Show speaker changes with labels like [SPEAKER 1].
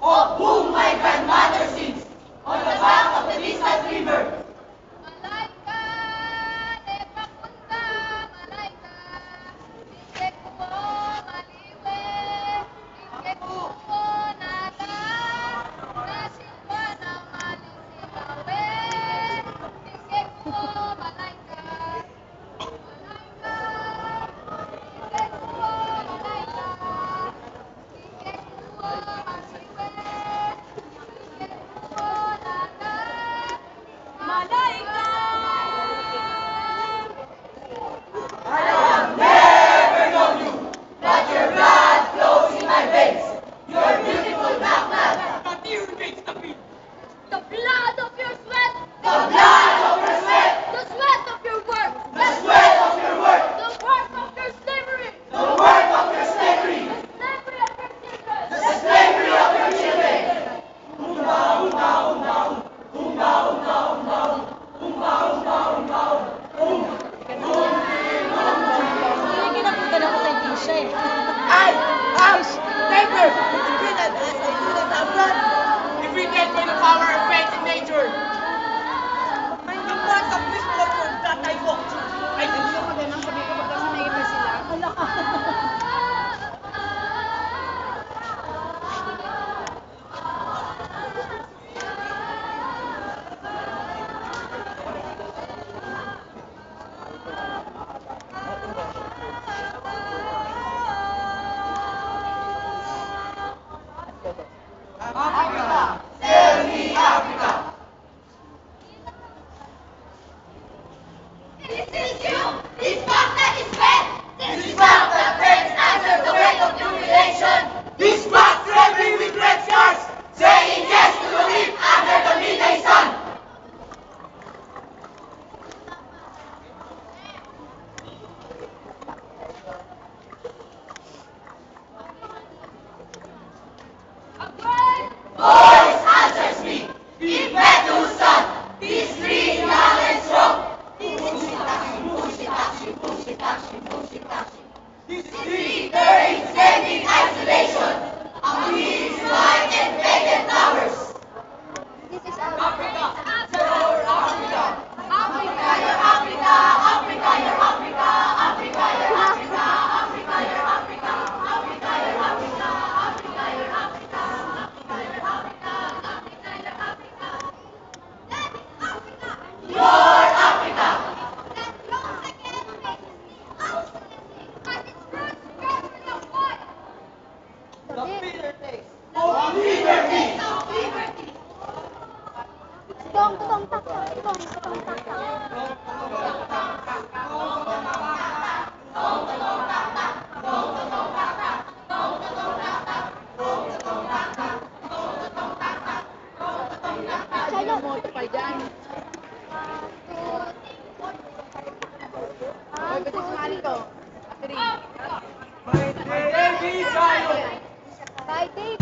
[SPEAKER 1] Of whom my grandmother sings on the bank of the distant river.
[SPEAKER 2] Malaika, de papunta, malaika, ingke kuo maliwe, ingke kuo naga, nasimba na malisilawe, ingke kuo malaika, malaika, ingke kuo malaika, ingke kuo maliwe, ingke kuo naga, malaika.
[SPEAKER 1] I have never known you, but your blood flows in my veins. You're beautiful black man.
[SPEAKER 3] But you makes the beat.
[SPEAKER 2] The blood of your sweat,
[SPEAKER 1] The blood of your sweat,
[SPEAKER 2] the sweat of your work,
[SPEAKER 1] the sweat of your work,
[SPEAKER 2] the work of your slavery,
[SPEAKER 1] the work of your slavery,
[SPEAKER 2] slavery of your children.
[SPEAKER 1] the slavery of your children. Umba, umba, umba, umba, umba, umba, umba, umba, umba, umba.
[SPEAKER 4] Kinabutan ako sa Gisha eh.
[SPEAKER 3] Paper! Defeated by the power of faith in nature. The parts of this world that I walk. Ay, gusto ko din ang sabi ko pag kasi naipay sila.
[SPEAKER 4] Wala ka.
[SPEAKER 1] Africa, tell me Africa.
[SPEAKER 2] This is you, this fact that is red,
[SPEAKER 1] This is fact that friends answer the word of jubilation. This fact trembling with red scars, saying yes to the leap under the midday sun.
[SPEAKER 2] a word,
[SPEAKER 1] Voice answers me. If Methu's son, this free, young and strong. This free, very standing isolation. Among his white and faded flowers.
[SPEAKER 2] this is
[SPEAKER 1] Africa,
[SPEAKER 2] Africa,
[SPEAKER 1] your Africa.
[SPEAKER 2] Africa,
[SPEAKER 1] Your Africa, Africa, your Africa, Africa, your Africa, Africa, your Africa, Africa, your Africa, Africa, your Africa, Africa, your Africa,
[SPEAKER 2] Africa, your Africa. That is Africa.
[SPEAKER 1] your Africa.
[SPEAKER 2] That rose against me, obstinately, but its roots spread of what?
[SPEAKER 1] The bitter taste of liberty.
[SPEAKER 2] Of liberty.
[SPEAKER 4] Tong, tong, tak, tak, tong, tong, tak, tak. Sa'yo.
[SPEAKER 3] Multiply dyan. Ay, ba't sumali ko? Three.
[SPEAKER 2] Africa.
[SPEAKER 3] My baby child.
[SPEAKER 4] Fighting.